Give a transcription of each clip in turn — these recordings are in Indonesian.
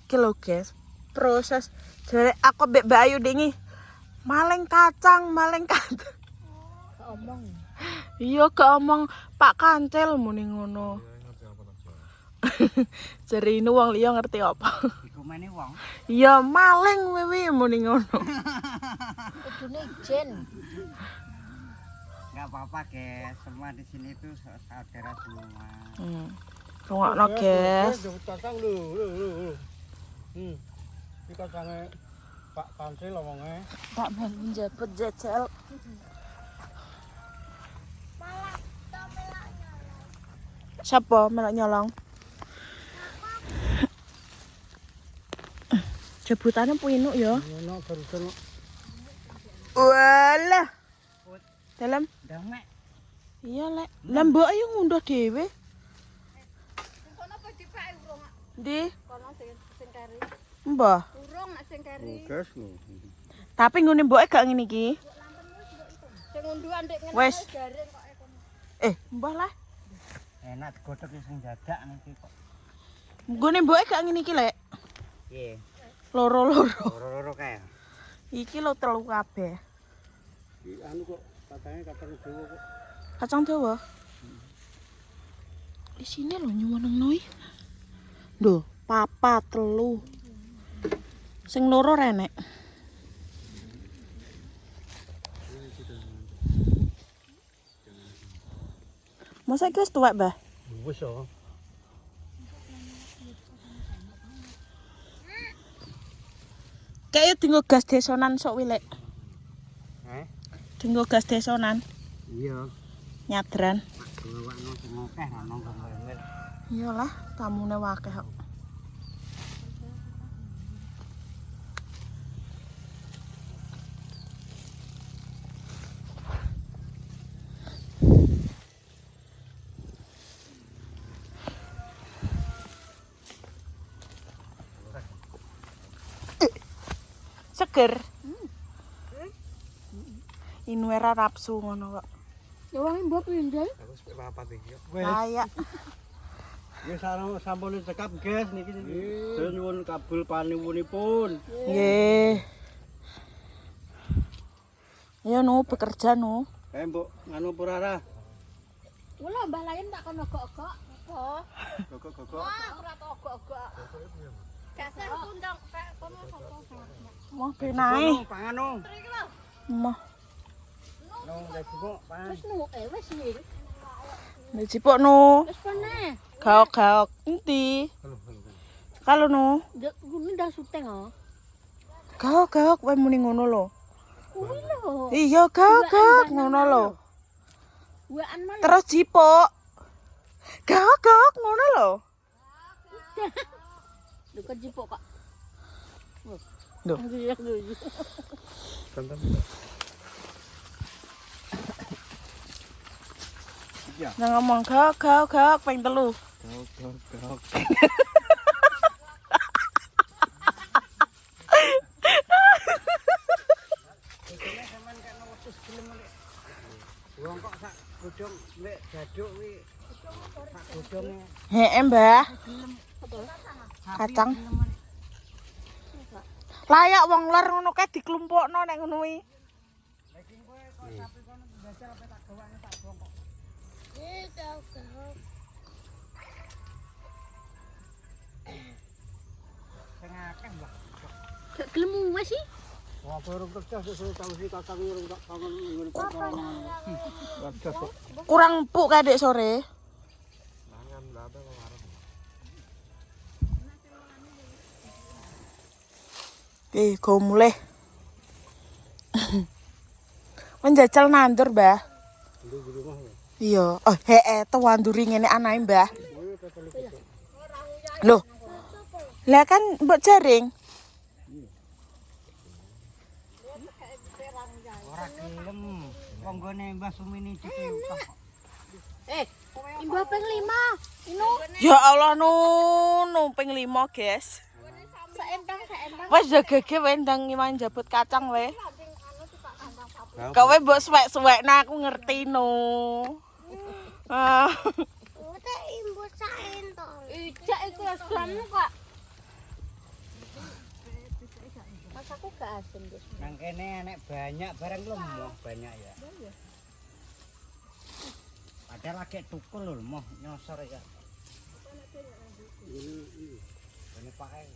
Iki lho, guys. Proses jare aku mbek Mbak Ayu dingi. Maling kacang. Omong. Iya gak omong Pak Kancil muni ngono. Jare ini wong liya ngerti apa? Dikomeni wong. Iya maling wewe muni ngono. Kudune jen. Enggak apa-apa, guys. Semua di sini itu saudara semua. Rungokno, guys. Kacang lho. Iki kacange Pak Kancil omonge. Tak melu njabut jajal. Siapa melok nyolong? Jebutane puinuk ya. Ngono barusan Walah. Dalam? Damek. Iya, Lek. Lah mbok ayo ngunduh dhewe. Kono apa dipake urung? Ndi? Kono sing kari. Mbah. Urung nek sing kari. gas lho. Tapi ngene mboke gak ngene iki. Sing ngunduhan ndek ngene Wes. garing kok kono. Mbah lah. Enak digodhog sing dadak niki kok. Nggone mboke gak ngene iki, Lek. Piye? Loro-loro. Loro-loro kae. Iki lho telu kabeh. Iki anu kok kacange kacang Jawa kok. Kacang Jawa. Di sini lho nyuwenengnoi. Lho, papat telu. Sing loro renek. Masa iki wis tuwek, Mbah? Wis yo. Kayak dinggo gas desonan sok wilek. Dinggo gas desonan, Iya. nyadran. Gawakno sing akeh ana gambar. Iyalah, tamune wakeh kok. Seger. Inuera rapsu ngono kok. Ya wong mbok pindah. Terus papat iki. Kayak Wis sampun cekap, guys niki. Nyuwun kabul panuwunipun. nggih. Ya no bekerja no. Kae mbok nganu purara. Kula mbah lain tak kono gok-gok. Apa? Gogok-gogok. Wah, ora tau gok-gok. Dasar kundang pek kono sapa. Mau penae. Pangano. Iki lho. Mah, Nang dadi pangan. Wis nu wis mir. dijipuk no. Wis pene. Gaok-gaok enti. Kalau no, Ndek kuwi ndak syuting oh. gaok-gaok wae muni ngono lho. Kuwi lho. Iya gaok-gaok ngono lho. Waan malah. Terus jipuk. Gaok-gaok ngono lho. Lho kan jipuk kok. Duh. Nang ngomong gaok-gaok ping telu. Gogok. Wong kok sak godhong mek gaduk kuwi sak godhonge Heeh, Mbah. Kacang. Layak wong lor ngono kae diklumpukno nek ngono kuwi. lagi kowe kok sapi kono belajar apa tak gawakne tak bongkok. Sing akeh mbah. Gak gelem wis sih. Wah, urung kerja sesuk tahu si kacang urung tak kangen ngene perkara. Kerja kok. Kurang empuk kae dek sore. Mangan lha apa kok arep. Go mulai. Menjajal nandur, Mbah. Nduk di rumah. Iya. Oh, tewanduri ngene anae, Mbah. Loh. Lah kan mbok jaring. Ora gelem. Wong gone Mbah Sumini dipiutah kok. Imbah ping 5. Inu Ya Allah ping 5, guys. saempang. Wes jagege wae ndang ngiman jabut kacang wae. Kowe mbok suwek-suwekna aku ngerti no. Ah. Ijak iku wis gamu kok. asin guys. Nang kene nek banyak barang lemah banyak ya. Padahal lagi tukul lho moh nyosor ya. Ini pakai.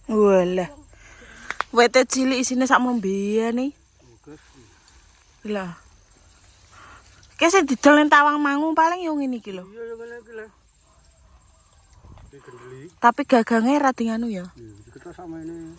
Walah. Wete cilik isine sak mbiyane. Lah. Kese didol ning Tawang Mangu paling yo ngene iki lho. Iya yo ngene iki lho. Iki gendeli. Tapi gagangnya ra nganu ya. Kita sama ini.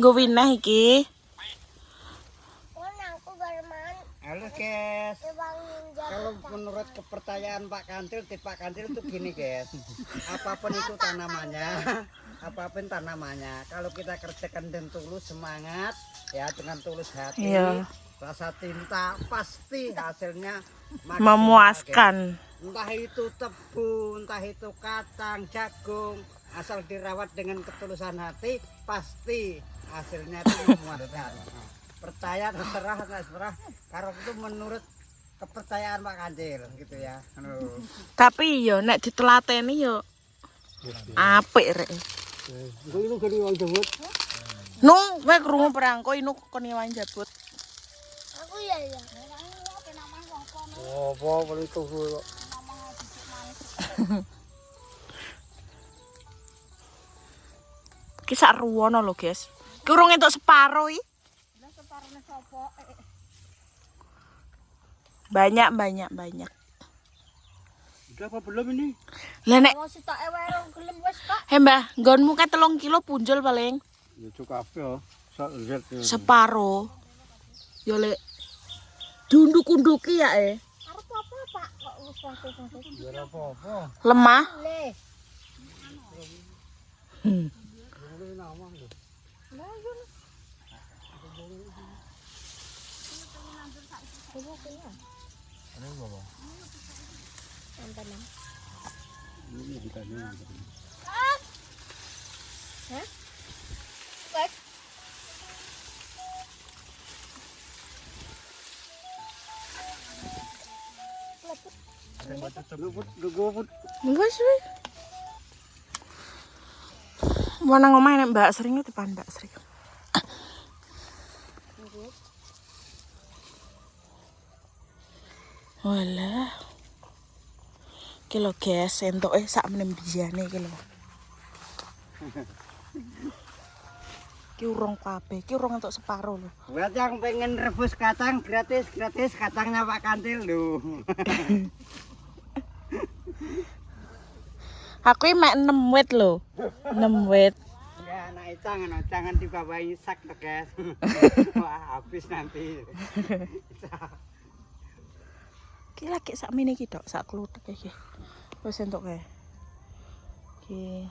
Nggo wineh iki. Aku barman. Halo guys. Bangin Kalau menurut kepercayaan Pak Kantil, Pak Kantil itu gini guys. Apapun itu apapun tanamannya. Kalau kita kerjakan dengan tulus semangat, ya dengan tulus hati, Iya. rasa cinta, pasti hasilnya maksimal, Memuaskan. guys. Entah itu tebu, entah itu kacang, jagung, asal dirawat dengan ketulusan hati, pasti hasilnya itu memuaskan. Percaya terserah, terserah. Kalau itu menurut kepercayaan Pak Kancil gitu ya. Tapi yo nek ditelateni yo apik rek. Engko ini gede wong jebut. Nu, kowe krungu perang kowe inu kon ngewan jabut. Aku ya. Apa paling tuh kok. Ki sak ruwono lho, guys. Ki urung entuk separo iki. Banyak. Udah apa belum ini? Lah nek Mau sitok ewerong gelem wis kok. Mbah, nggonmu ke 3 kilo punjul paling Ya cukup ya. Sak zet ya. separo. Yo lek dunduk-unduki ya Arep apa Pak kok wis langsung. Biar apa-apa. lemah. Le. Ini nama lho. Ini ditanya. Baik. Luput. Wes wis. Mana ngomah nek Mbak Sri itu depan Mbak Sri. Walah. Ki lho guys, entuke sak menembiyane iki lho. Ki urung kabeh, ki urung entuk separo lho. Buat yang pengen rebus kacang gratis kacangnya Pak Kantil loh. Aku iki mek 6 wit lho. 6 wit. Ya anak jangan dibawain sak loh guys. Wah habis nanti. Ki lagi sak mene iki tok, sak kluthek iki. Wis entuk kae. Ki.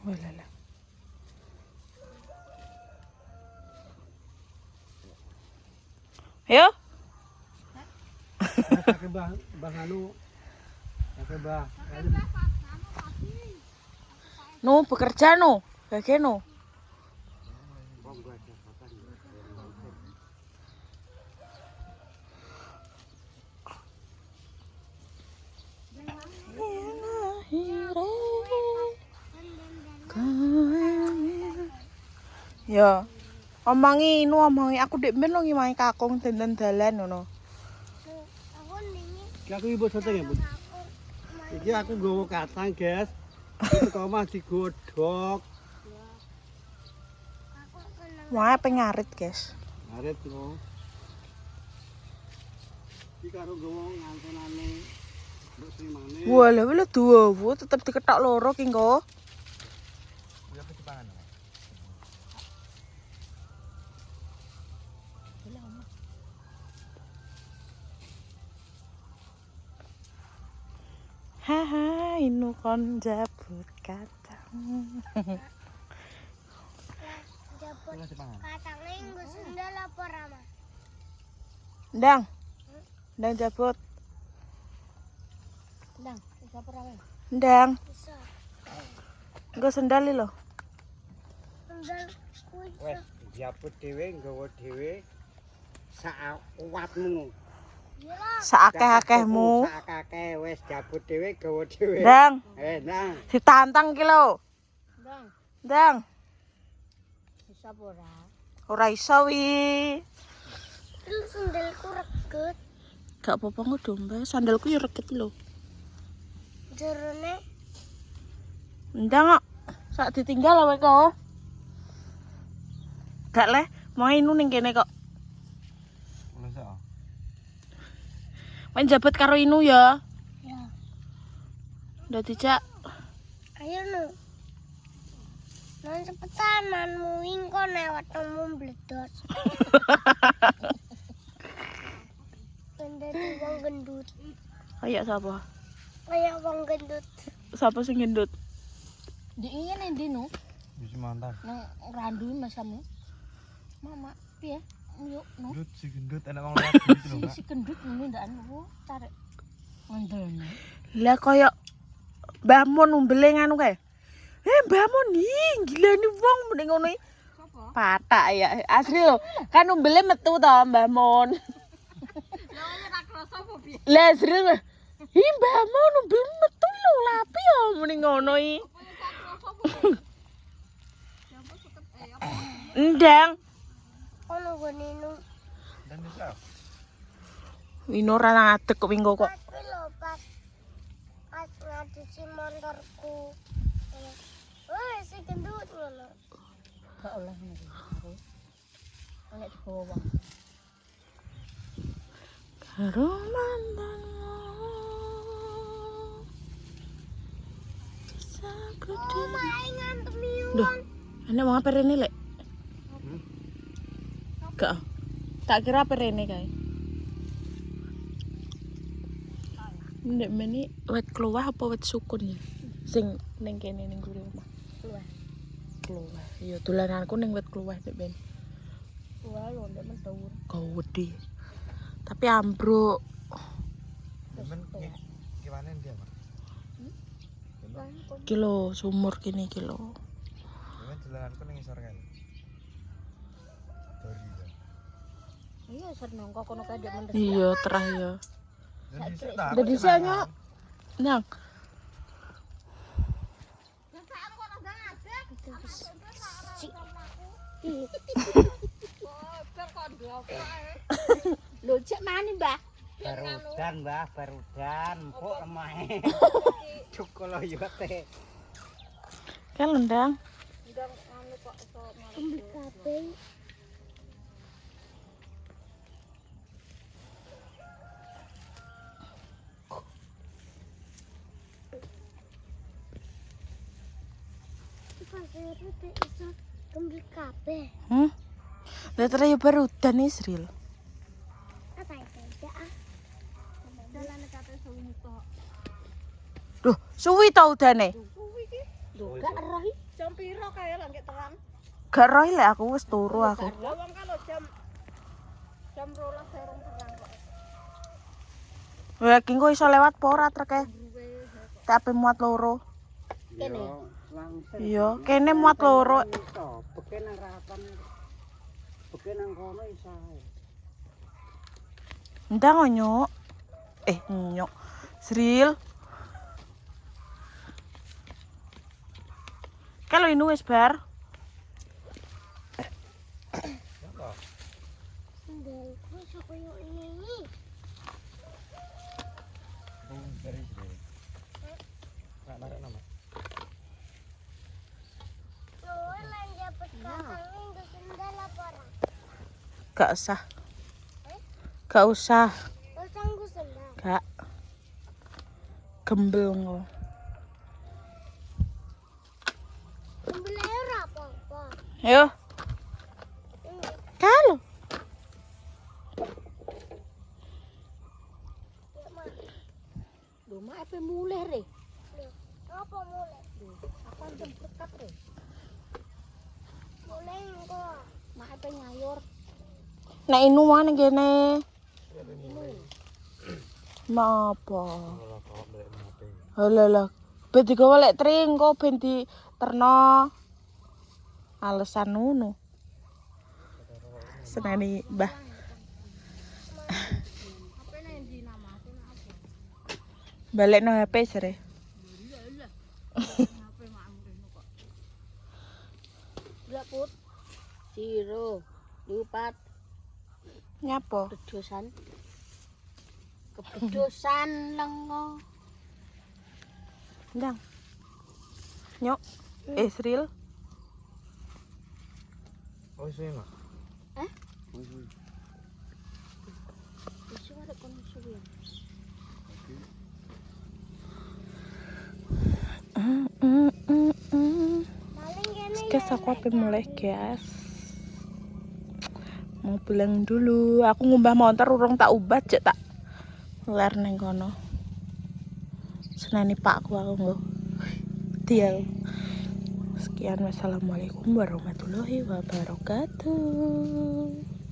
Walala. Ayo. Pakai bang anu. Pakai bang. No, bekerja no. Bagian no. Ya. Omongi aku dek ben lo ngimangi kakung dandan dalan ngono. Aku ning Aku ibu seteng ya, Bu. Iki aku nggawa kacang, guys. Itu kok mah digodhog. Wae pengarit, guys. Arit lho. Iki karo nggawa ngantonane Mbok Srimane. Walah, wala duwo, tetep diketok loro ki engko. Haha, inu kon jabut kacang. jabut kacangnya nggo sendal apa Rama? Ndang jabut. Ndang, bisa apa Rama? Ndang. Bisa. Engko sendal lho. Sendal kuwi. Wes njabut dhewe, nggawa dhewe sak kuwatmu. Saakeh-akehmu. Sakake wes jabut dhewe, gawa dhewe. Ndang, Nang. ditantang ki lho. Ndang, Ndang, bisa ora? ora iso wi. Lu sendalku reget. Gak apa-apa kok domba, sandalku ya reket lho. Jerone Ndang kok sak ditinggal wae kok. Gak leh, mau inu ning kene kok. Main jabat karo inu ya. ya. Udah dijak. Ayo nu. Nan cepetan manmu ingko lewat nemu bledos. Pendeti wong gendut. Kayak siapa? Kayak wong gendut. Siapa sing gendut? Di iya nih dino. Bisa mantan. Nang randu masamu. Mama, piye? Yuk, no. Gendut si gendut enak wong lewat gitu lho, Mbak. Si gendut ngene ndak anu tarik. Ngendene. Lah koyo Mbah Mun umbele nganu kae. Mbah Mun ih gila nih wong mending ngono iki. Sopo? Patak ya. Asli lho. Kan umbele metu to Mbah Mun. Lah ora krasa apa piye? Lah asli lho. Ih Mbah Mun umbele metu lho lapi ya mending ngono iki. Ndang. Ono gone nu. Dan bisa. Wino ora ngadeg kok minggu kok. Tapi lho pas ngadusi motorku. Wah, si gendut ngono. Gak oleh ngono. Nek dibawa wong. Karo mantanmu. Oh, mae ngantem Duh, enek wong apa rene lek? Gak. Tak kira apa rene kae. Ndek meni wet keluar apa wet sukun ya? Sing ning kene ning gure omah. Keluar. Keluar. Iya dolananku ning wet keluar ndek ben. Keluar lho ndek mendhuwur. Gede. Tapi ambruk. Temen gimana dia, Pak? Kilo sumur kene kilo. Temen jalananku ning isor kan. Dori ya. Iya seneng kok kono kae ndek mendhuwur. Iya terah ya. Dan dhisik ta. Udah disanya. Nang. Lho cek mani, Mbah? Barudan, Mbah, barudan. Empuk emahe. Cukul yo teh. Kan Ndang. Ndang anu kok iso kabeh. Pasir iso kembali kabeh. Lah terus ya barudan Israel. Apa itu? Ya. Dalane kabeh suwi kok. Duh, suwi ta udane? Suwi iki. Lho gak roh jam piro kae lho nek terang. Gak roh lek aku wis turu aku. Lah wong kalau jam 12 serong terang kok. Wah, ki engko iso lewat apa ora treke? Tapi muat loro. Kene. Langsung. Iya, kene muat loro. Iso, beken nang rapan. Beken nang kono iso. Ndang nyok. Nyok. Sril. Kalau ini wis bar. Sendalku iso koyo ini. Dari sini. Nak narik nama. Loe lan jabet katang ning sendal apa ora? Gak usah. Gak usah. Wis anggo sendal. Gak. Gembel ngo. Kembali ora apa-apa. Ayo. Kalau. Lho mak ape mulih re? Lho, apa mulih? Lho, apa jemput kabeh? Mulih engko. Mak ape nyayur. Nek inu wae ning kene. Ma apa? Kalau kau beli HP. Halah lah. Ben digawa lek tring kok ben di terno. Alasan ngono. Seneni Mbah. Balik nang HP jare. Enggak put. Siro, lupat, Nyapa? kedosan. Kepedosan lengo. Ndang. Nyok. Sril. Oh, suwe, Mak. Hah? Oh, suwe. Isu ada kon suwe. Guys, aku apa mulai guys. Mau pulang dulu. Aku ngubah motor urung tak ubah cek tak ler neng kono. Senani pakku aku nggo. Tiel. Sekian, wassalamualaikum warahmatullahi wabarakatuh.